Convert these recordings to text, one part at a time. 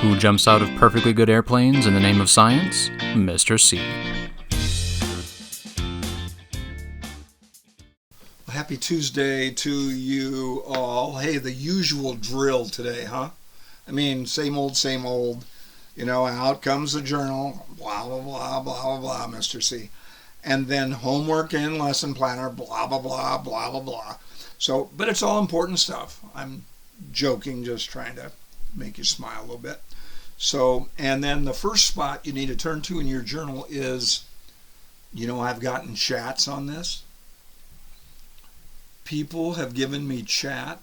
Who jumps out of perfectly good airplanes in the name of science? Mr. C. Happy Tuesday to you all. Hey, the usual drill today, huh? I mean, same old, same old. You know, out comes the journal, blah, blah, blah, blah, blah, blah, Mr. C. And then homework and lesson planner, blah, blah, blah, blah, blah, blah. So, but it's all important stuff. I'm joking, just trying to make you smile a little bit. So, and then the first spot you need to turn to in your journal is, you know, I've gotten chats on this. People have given me chat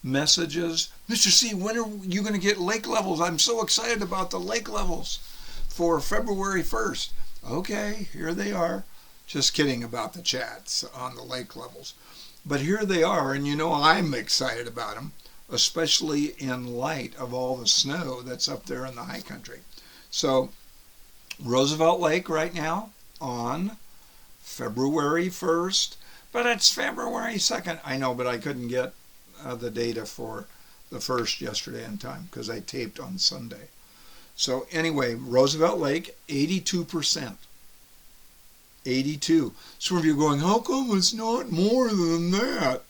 messages. Mr. C, when are you going to get lake levels? I'm so excited about the lake levels for February 1st. Okay, here they are. Just kidding about the chats on the lake levels. But here they are, and you know I'm excited about them, especially in light of all the snow that's up there in the high country. So Roosevelt Lake right now on February 1st, but it's February 2nd. I know, but I couldn't get the data for the 1st yesterday in time because I taped on Sunday. So anyway, Roosevelt Lake, 82%. 82. Some of you are going, how come it's not more than that?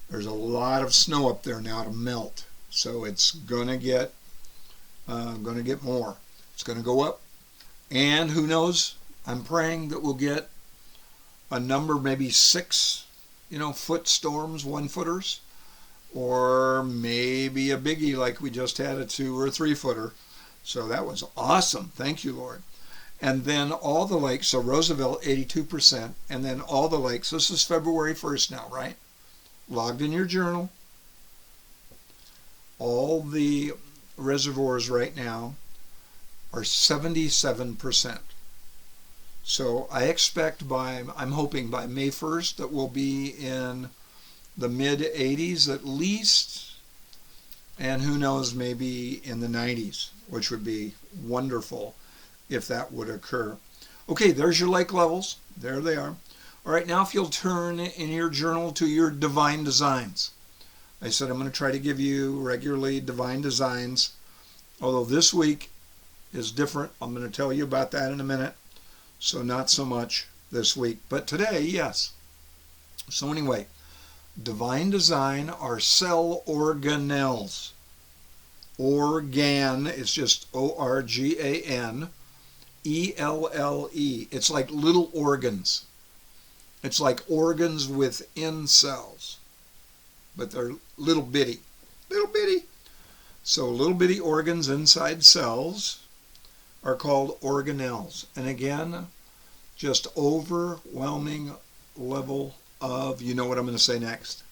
There's a lot of snow up there now to melt, so it's gonna get more. It's gonna go up, and who knows? I'm praying that we'll get a number, maybe 6, foot storms, 1-footers, or maybe a biggie like we just had, a 2 or 3-footer. So that was awesome. Thank you, Lord. And then all the lakes, so Roosevelt 82%, and then all the lakes. This is February 1st now, right? Logged in your journal. All the reservoirs right now are 77%. So I expect I'm hoping by May 1st that we'll be in the mid-80s at least, and who knows, maybe in the 90s, which would be wonderful if that would occur. Okay, there's your lake levels. There they are. All right, now if you'll turn in your journal to your divine designs. I said I'm going to try to give you regularly divine designs, although this week is different. I'm going to tell you about that in a minute. So not so much this week, but today, yes. So anyway, divine design are cell organelles. Organ is just O-R-G-A-N, E-L-L-E. It's like little organs. It's like organs within cells, but they're little bitty. Little bitty. So little bitty organs inside cells are called organelles. And again, just overwhelming level of, you know what I'm going to say next,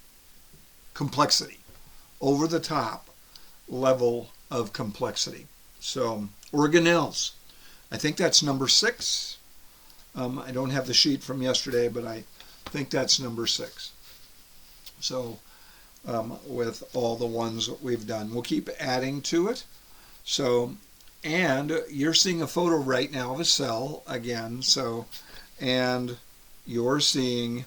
complexity. Over the top level of complexity. So organelles. I think that's number 6. I don't have the sheet from yesterday, but I think that's number 6. So with all the ones that we've done, we'll keep adding to it. So, and you're seeing a photo right now of a cell again. So, and you're seeing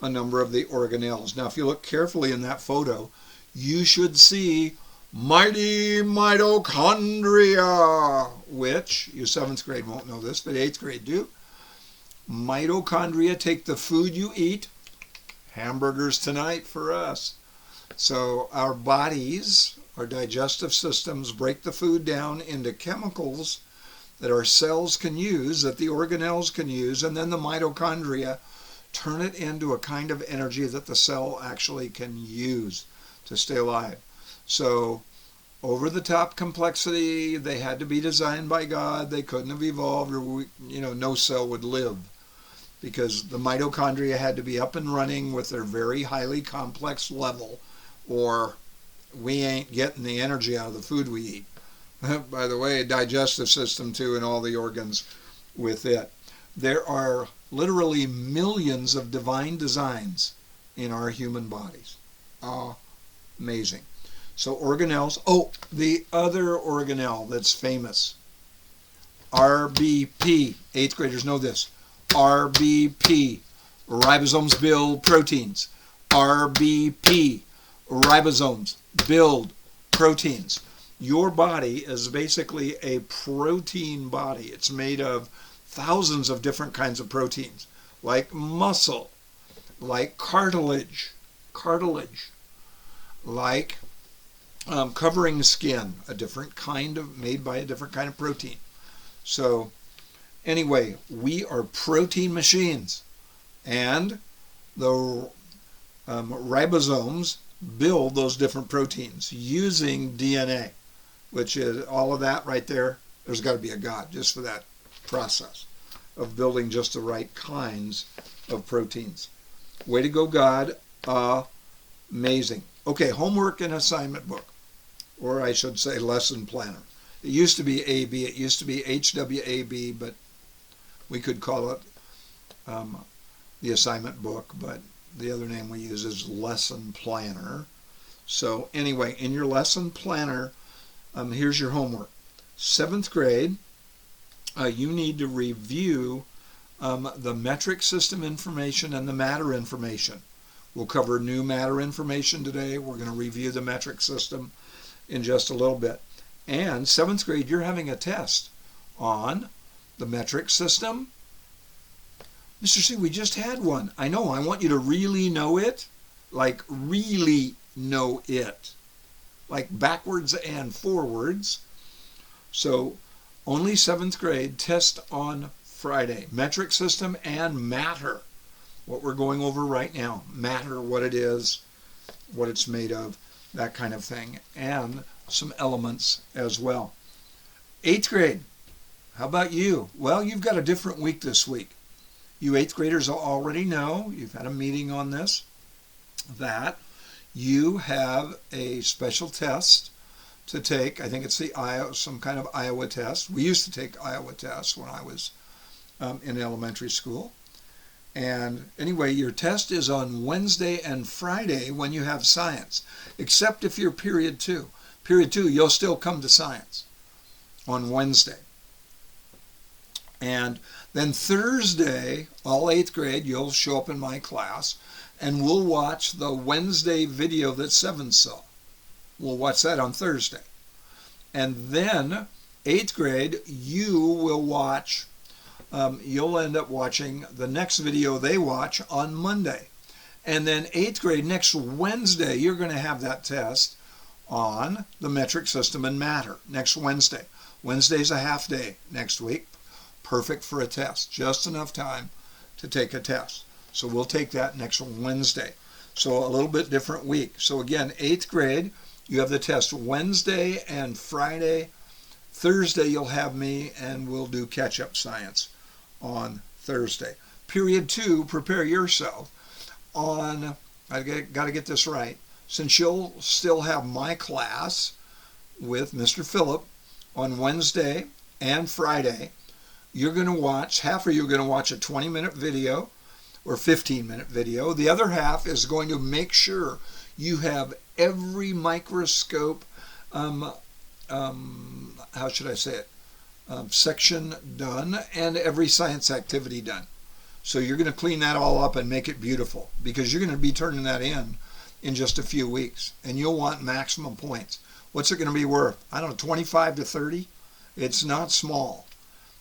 a number of the organelles. Now, if you look carefully in that photo, you should see mighty mitochondria, which you 7th grade won't know this, but 8th grade do. Mitochondria take the food you eat. Hamburgers tonight for us. So our bodies, our digestive systems, break the food down into chemicals that our cells can use, that the organelles can use, and then the mitochondria turn it into a kind of energy that the cell actually can use to stay alive. So over-the-top complexity, they had to be designed by God. They couldn't have evolved, or no cell would live, because the mitochondria had to be up and running with their very highly complex level, or we ain't getting the energy out of the food we eat. By the way, digestive system too, and all the organs with it. There are literally millions of divine designs in our human bodies. Amazing. So organelles. Oh, the other organelle that's famous, RBP. 8th graders know this. RBP. Ribosomes build proteins. RBP. Ribosomes build proteins. Your body is basically a protein body. It's made of thousands of different kinds of proteins, like muscle, like cartilage, like covering skin, a different kind of, made by a different kind of protein. So anyway, we are protein machines, and the ribosomes build those different proteins using DNA, which is all of that right there. There's got to be a God just for that process of building just the right kinds of proteins. Way to go, God. Amazing. Okay, homework and assignment book, or I should say lesson planner. It used to be AB. It used to be HWAB, but we could call it the assignment book, but the other name we use is lesson planner. So anyway, in your lesson planner, here's your homework. 7th grade, you need to review the metric system information and the matter information. We'll cover new matter information today. We're going to review the metric system in just a little bit. And 7th grade, you're having a test on the metric system. Mr. C, we just had one. I know. I want you to really know it. Like really know it. Like backwards and forwards. So only 7th grade, test on Friday. Metric system and matter. What we're going over right now. Matter, what it is, what it's made of, that kind of thing. And some elements as well. 8th grade. How about you? Well, you've got a different week this week. You 8th graders already know, you've had a meeting on this, that you have a special test to take. I think it's the some kind of Iowa test. We used to take Iowa tests when I was in elementary school. And anyway, your test is on Wednesday and Friday when you have science, except if you're period 2. Period 2, you'll still come to science on Wednesday. And then Thursday, all 8th grade, you'll show up in my class, and we'll watch the Wednesday video that 7 saw. We'll watch that on Thursday. And then 8th grade, you will watch, you'll end up watching the next video they watch on Monday. And then 8th grade, next Wednesday, you're going to have that test on the metric system and matter next Wednesday. Wednesday's a half day next week. Perfect for a test. Just enough time to take a test. So we'll take that next Wednesday. So a little bit different week. So again, 8th grade, you have the test Wednesday and Friday. Thursday you'll have me, and we'll do catch-up science on Thursday. Period 2, prepare yourself on, I got to get this right, since you'll still have my class with Mr. Phillip on Wednesday and Friday. You're going to watch, half of you are going to watch a 20-minute video or 15-minute video. The other half is going to make sure you have every microscope, how should I say it, section done, and every science activity done. So you're going to clean that all up and make it beautiful, because you're going to be turning that in just a few weeks, and you'll want maximum points. What's it going to be worth? I don't know, 25 to 30? It's not small.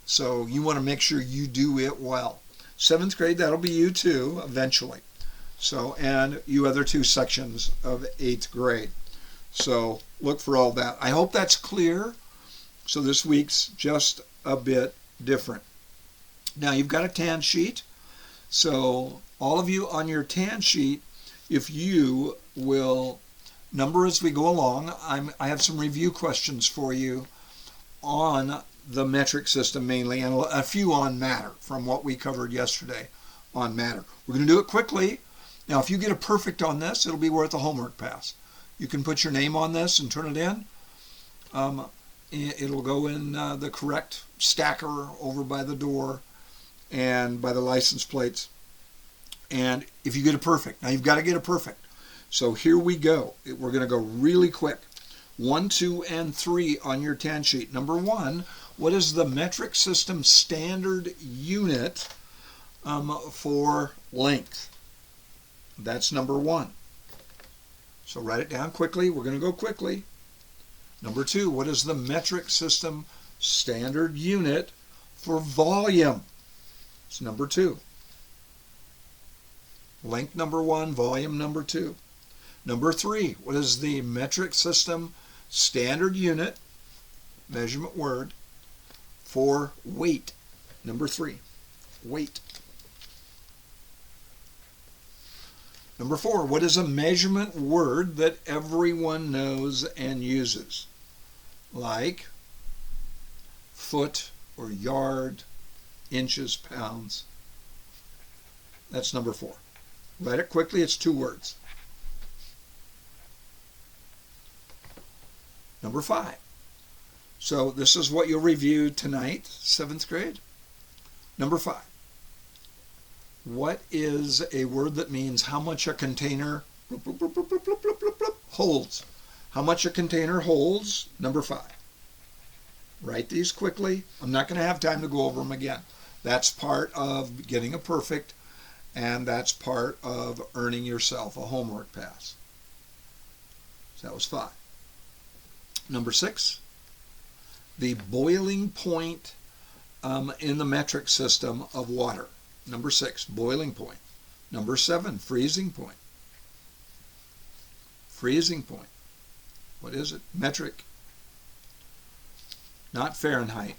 So you want to make sure you do it well. 7th grade, that'll be you too, eventually. So, and you other 2 sections of 8th grade. So look for all that. I hope that's clear. So this week's just a bit different. Now you've got a tan sheet. So all of you on your tan sheet, if you will number as we go along, I have some review questions for you on the metric system mainly, and a few on matter from what we covered yesterday on matter. We're going to do it quickly. Now, if you get a perfect on this, it'll be worth a homework pass. You can put your name on this and turn it in. It'll go in the correct stacker over by the door and by the license plates. And if you get a perfect, now you've got to get a perfect. So here we go. We're going to go really quick. 1, 2, and 3 on your tan sheet. Number 1, what is the metric system standard unit for length? That's number 1. So write it down quickly. We're going to go quickly. Number 2, what is the metric system standard unit for volume? It's number 2. Length number 1, volume number 2. Number 3, what is the metric system standard unit, measurement word, for weight? Number 3, weight. Number 4, what is a measurement word that everyone knows and uses? Like foot or yard, inches, pounds. That's number 4. Write it quickly, it's 2 words. Number 5. So this is what you'll review tonight, 7th grade. Number 5. What is a word that means how much a container holds? How much a container holds? Number 5. Write these quickly. I'm not going to have time to go over them again. That's part of getting a perfect, and that's part of earning yourself a homework pass. So that was 5. Number 6, the boiling point in the metric system of water. Number 6, boiling point. Number 7, freezing point. Freezing point. What is it? Metric. Not Fahrenheit.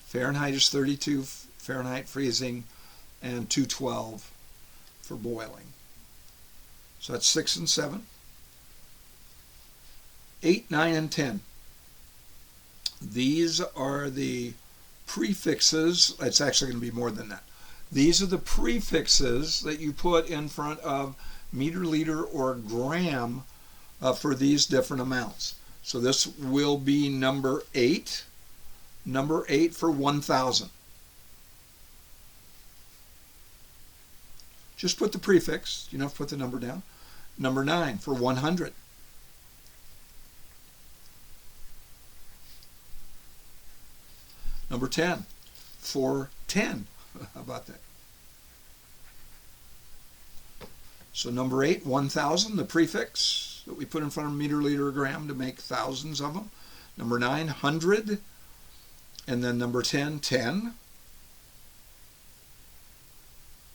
Fahrenheit is 32 Fahrenheit freezing and 212 for boiling. So that's 6 and 7. 8, 9, and 10. These are the prefixes. It's actually going to be more than that. These are the prefixes that you put in front of meter, liter, or gram for these different amounts. So this will be number 8. Number 8 for 1,000. Just put the prefix. You don't have to put the number down. Number 9 for 100. Number 10 for 10. How about that? So number 8, 1,000, the prefix that we put in front of meter, liter, or gram to make thousands of them. Number 9, 100. And then number 10, 10.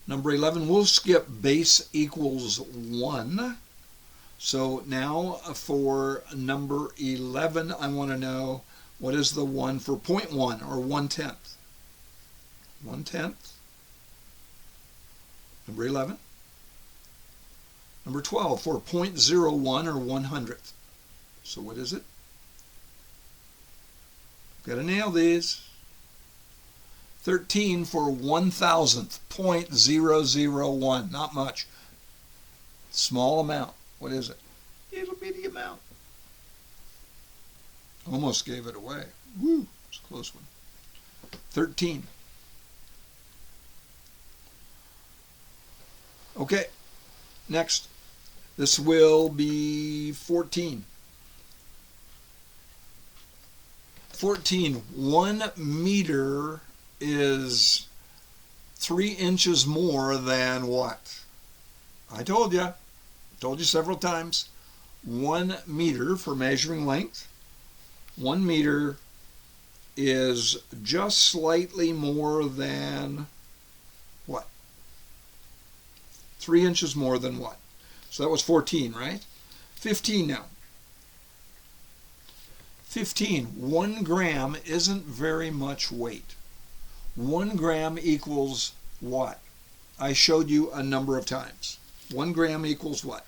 Number 11, we'll skip base equals 1. So now for number 11, I want to know what is the 1 for 0.1 or 1/10. 1/10. Number 11. Number 12 for 0.01 or 100th. So what is it? Got to nail these. 13 for 1,000th, 0.001. Not much. Small amount. What is it? It'll be the amount. Almost gave it away. Woo, it's a close one. 13. Okay, next. This will be 14. 14. 1 meter is 3 inches more than what? I told you. Told you several times. 1 meter for measuring length. 1 meter is just slightly more than what? 3 inches more than what? So that was 14, right? 15 now. 15. 1 gram isn't very much weight. 1 gram equals what? I showed you a number of times. 1 gram equals what?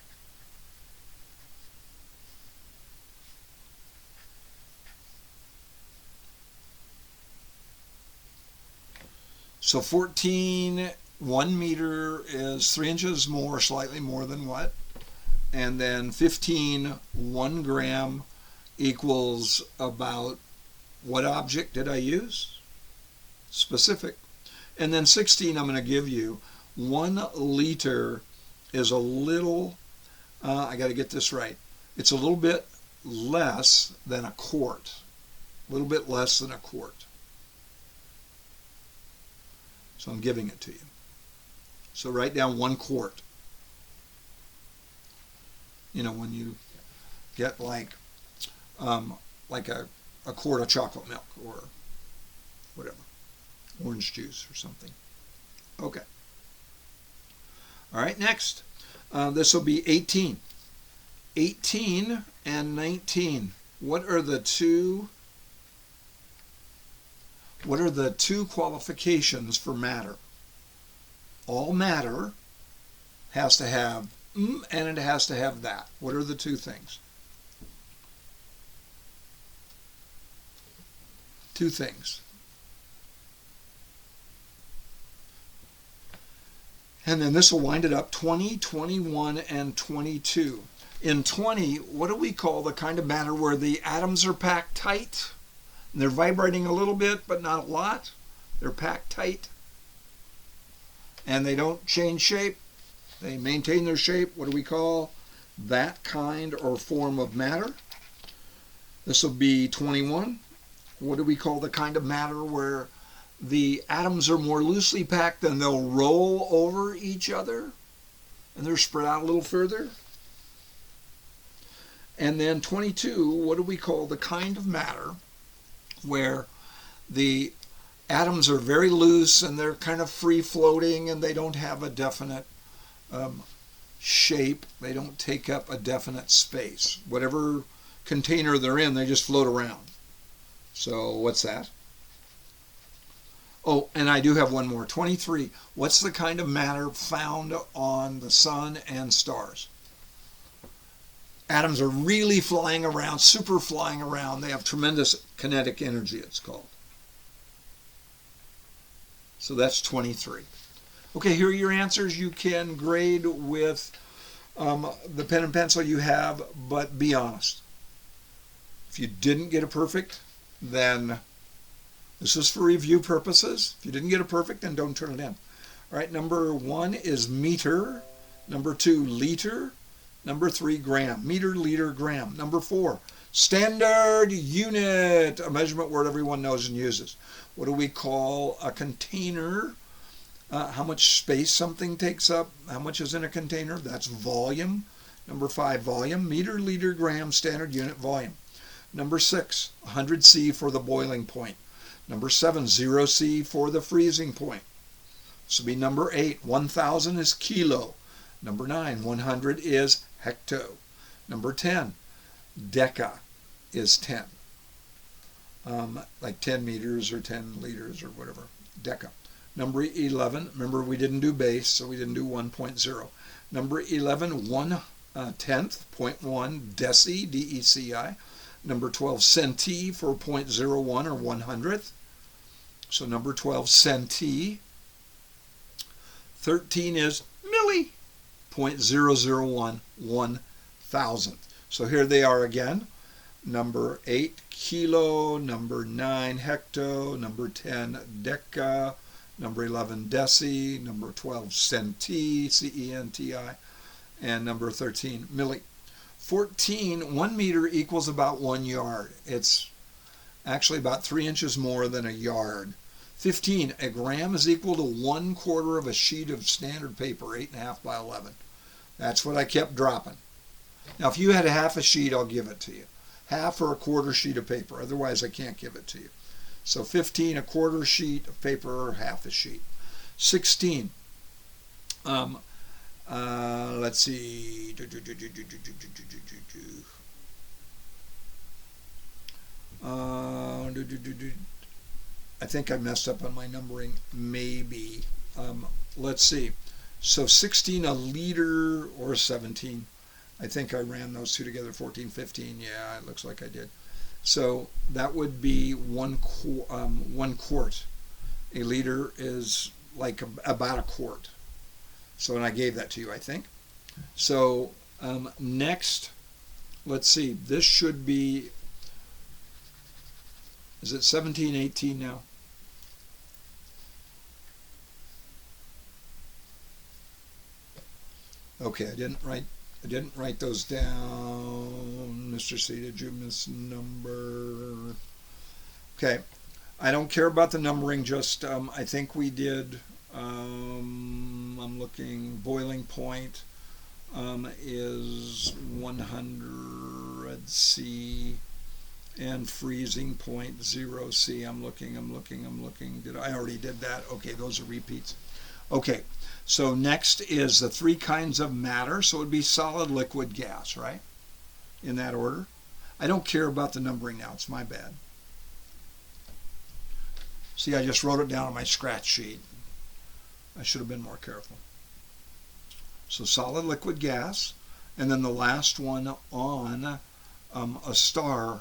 So 14, 1 meter is 3 inches more, slightly more than what? And then 15, 1 gram equals about what object did I use? Specific. And then 16, I'm going to give you 1 liter is a little, I got to get this right. It's a little bit less than a quart. A little bit less than a quart. So I'm giving it to you. So write down 1 quart. You know, when you get like like a quart of chocolate milk or whatever, orange juice or something. Okay. All right, next. This will be 18. 18 and 19. What are the two qualifications for matter? All matter has to have and it has to have that. What are the two things? Two things. And then this will wind it up 20, 21, and 22. In 20, what do we call the kind of matter where the atoms are packed tight? And they're vibrating a little bit, but not a lot. They're packed tight. And they don't change shape. They maintain their shape. What do we call that kind or form of matter? This will be 21. What do we call the kind of matter where the atoms are more loosely packed and they'll roll over each other and they're spread out a little further? And then 22, what do we call the kind of matter where the atoms are very loose and they're kind of free floating and they don't have a definite shape. They don't take up a definite space. Whatever container they're in, they just float around. So what's that? Oh, and I do have one more. 23. What's the kind of matter found on the sun and stars? Atoms are really flying around, super flying around. They have tremendous kinetic energy, it's called. So that's 23. Okay, here are your answers. You can grade with the pen and pencil you have, but be honest. If you didn't get a perfect, then this is for review purposes. If you didn't get a perfect, then don't turn it in. All right, number 1 is meter. Number 2, liter. Number 3, gram. Meter, liter, gram. Number 4, standard unit, a measurement word everyone knows and uses. What do we call a container? How much space something takes up? How much is in a container? That's volume. Number 5, volume. Meter, liter, gram, standard unit, volume. Number 6, 100 C for the boiling point. Number 7, 0 C for the freezing point. This will be number 8. 1,000 is kilo. Number 9, 100 is hecto. Number 10, deca is 10. Like 10 meters or 10 liters or whatever. Deca. Number 11, remember we didn't do base, so we didn't do 1.0. Number 11, 1/10, 0.1, deci, D-E-C-I. Number 12, centi for 0.01 or 100th. So number 12, centi. 13 is milli, 0.001, 1,000th. So here they are again. Number 8, kilo. Number 9, hecto. Number 10, deca. Number 11, deci. Number 12, centi, C-E-N-T-I. And number 13, milli. 14, 1 meter equals about 1 yard. It's actually about 3 inches more than a yard. 15, a gram is equal to 1/4 of a sheet of standard paper, 8.5 by 11. That's what I kept dropping. Now, if you had a half a sheet, I'll give it to you. Half or a quarter sheet of paper. Otherwise, I can't give it to you. So 15, a quarter sheet of paper or half a sheet. 16, let's see. I think I messed up on my numbering, maybe. Let's see. So 16, a liter, or 17. I think I ran those two together, 14, 15. Yeah, it looks like I did. So that would be one quart. A liter is like about a quart. So, and I gave that to you, I think. So next, let's see. This should be, is it 17, 18 now? Okay, I didn't write those down. Mr. C, did you miss number? Okay, I don't care about the numbering, just I think we did, I'm looking, boiling point is 100 C, and freezing point 0C. I'm looking. I already did that? Okay, those are repeats. Okay, so next is the three kinds of matter. So it would be solid, liquid, gas, right? In that order. I don't care about the numbering now. It's my bad. See, I just wrote it down on my scratch sheet. I should have been more careful. So solid, liquid, gas. And then the last one on a star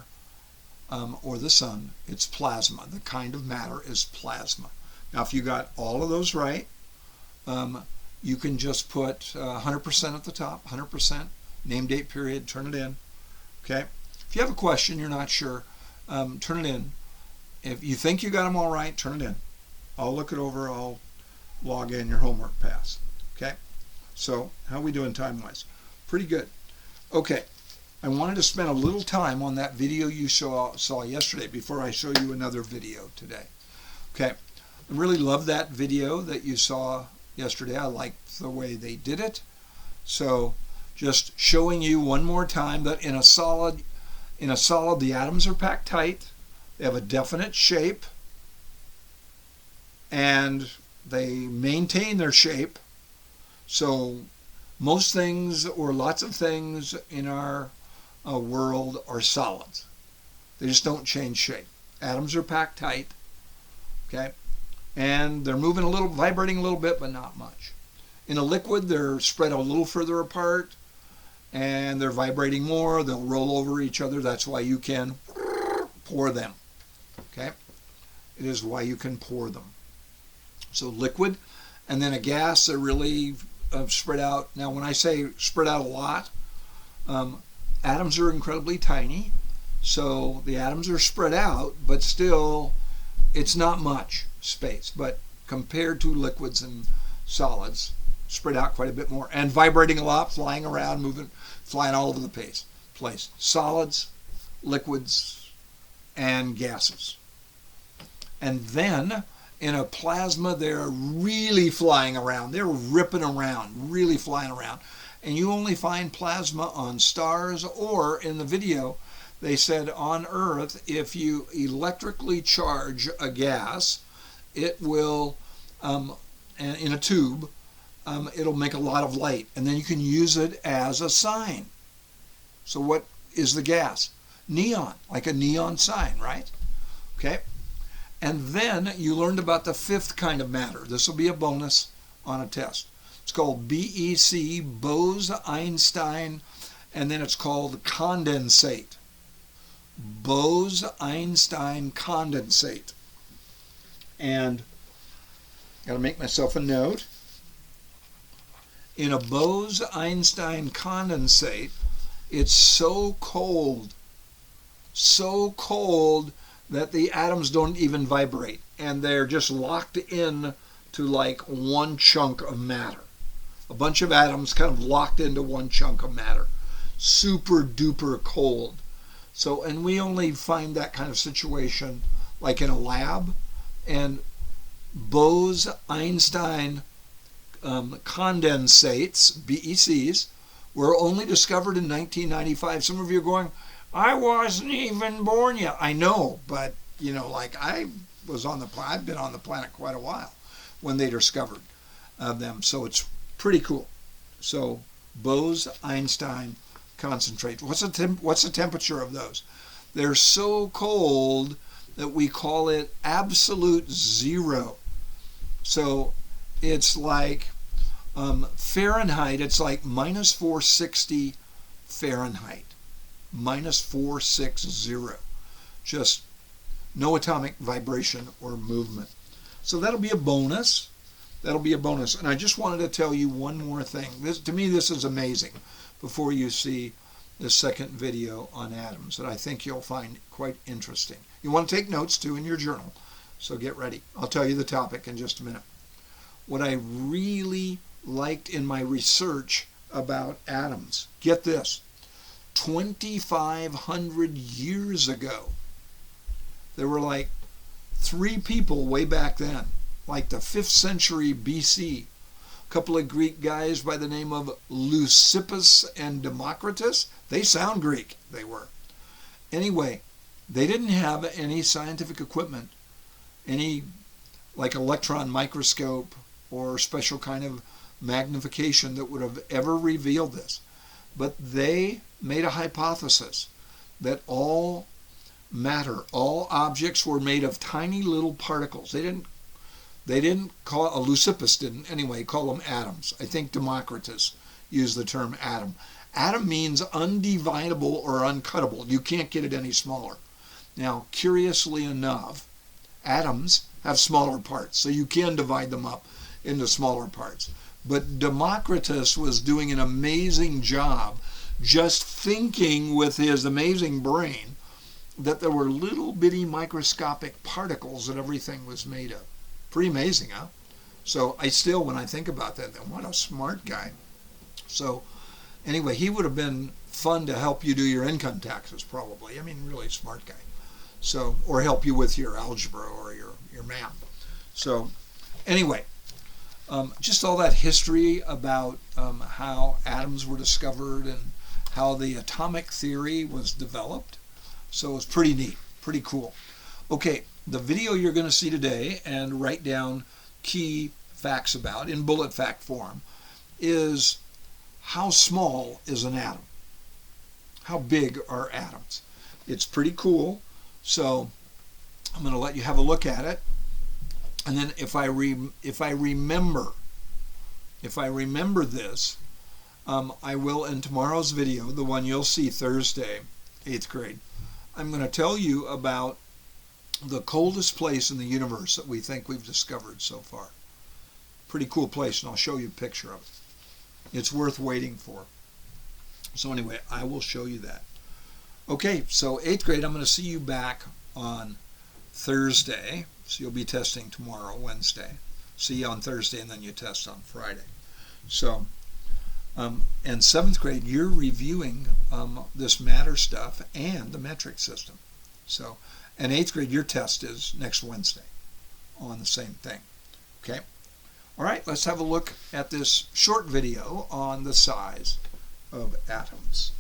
or the sun, it's plasma. The kind of matter is plasma. Now, if you got all of those right, you can just put 100% at the top, 100%, name, date, period, turn it in. Okay? If you have a question, you're not sure, turn it in. If you think you got them all right, turn it in. I'll look it over. I'll log in. Your homework pass. Okay? So, how are we doing time-wise? Pretty good. Okay. I wanted to spend a little time on that video you saw yesterday before I show you another video today. Okay. I really love that video that you saw yesterday. I liked the way they did it. So, just showing you one more time that in a solid, the atoms are packed tight. They have a definite shape, and they maintain their shape. So most things, or lots of things in our world, are solids. They just don't change shape. Atoms are packed tight, okay? And they're moving a little, vibrating a little bit, but not much. In a liquid, they're spread a little further apart, and they're vibrating more. They'll roll over each other. That's why you can pour them. Okay? It is why you can pour them. So liquid, and then a gas, they're really spread out. Now, when I say spread out a lot, atoms are incredibly tiny. So the atoms are spread out, but still, it's not much space. But compared to liquids and solids, spread out quite a bit more. And vibrating a lot, flying around, moving, flying all over the place. Solids, liquids, and gases. And then in a plasma, they're really flying around. They're ripping around, really flying around. And you only find plasma on stars, or in the video, they said on Earth, if you electrically charge a gas, it will, in a tube, it'll make a lot of light. And then you can use it as a sign. So what is the gas? Neon, like a neon sign, right? Okay. And then you learned about the fifth kind of matter. This will be a bonus on a test. It's called BEC, Bose-Einstein, and then it's called condensate. Bose-Einstein condensate. And got to make myself a note. In a Bose-Einstein condensate, it's so cold that the atoms don't even vibrate, and they're just locked in to like one chunk of matter. A bunch of atoms kind of locked into one chunk of matter. Super duper cold. So, and we only find that kind of situation like in a lab. And Bose-Einstein condensates, BECs, were only discovered in 1995. Some of you are going, I wasn't even born yet. I know, but you know, like I've been on the planet quite a while when they discovered them. So it's pretty cool. So Bose-Einstein concentrate. What's the temperature of those? They're so cold that we call it absolute zero. So it's like Fahrenheit. It's like minus 460 Fahrenheit. Minus 460. Just no atomic vibration or movement. So that'll be a bonus. That'll be a bonus. And I just wanted to tell you one more thing. To me, this is amazing before you see the second video on atoms that I think you'll find quite interesting. You want to take notes too in your journal, so get ready. I'll tell you the topic in just a minute. What I really liked in my research about atoms, get this, 2,500 years ago, there were like 3 people way back then, like the 5th century BC. A couple of Greek guys by the name of Leucippus and Democritus. They sound Greek, they were. Anyway, They didn't have any scientific equipment, any like electron microscope or special kind of magnification that would have ever revealed this. But they made a hypothesis that all matter, all objects were made of tiny little particles. They didn't call, Leucippus didn't anyway, call them atoms. I think Democritus used the term atom. Atom means undividable or uncuttable. You can't get it any smaller. Now, curiously enough, atoms have smaller parts, so you can divide them up into smaller parts. But Democritus was doing an amazing job just thinking with his amazing brain that there were little bitty microscopic particles that everything was made of. Pretty amazing, huh? So I still, when I think about that, then what a smart guy. So anyway, he would have been fun to help you do your income taxes, probably. I mean, really smart guy. So, or help you with your algebra or your math. So anyway, just all that history about how atoms were discovered and how the atomic theory was developed. So it's pretty neat, pretty cool. Okay, the video you're going to see today and write down key facts about in bullet fact form is how small is an atom? How big are atoms? It's pretty cool. So I'm going to let you have a look at it. And then if I remember this, I will, in tomorrow's video, the one you'll see Thursday, 8th grade, I'm going to tell you about the coldest place in the universe that we think we've discovered so far. Pretty cool place, and I'll show you a picture of it. It's worth waiting for. So anyway, I will show you that. Okay, so 8th grade, I'm going to see you back on Thursday. So you'll be testing tomorrow, Wednesday. See you on Thursday, and then you test on Friday. So, and 7th grade, you're reviewing this matter stuff and the metric system. So, and 8th grade, your test is next Wednesday on the same thing. Okay? All right, let's have a look at this short video on the size of atoms.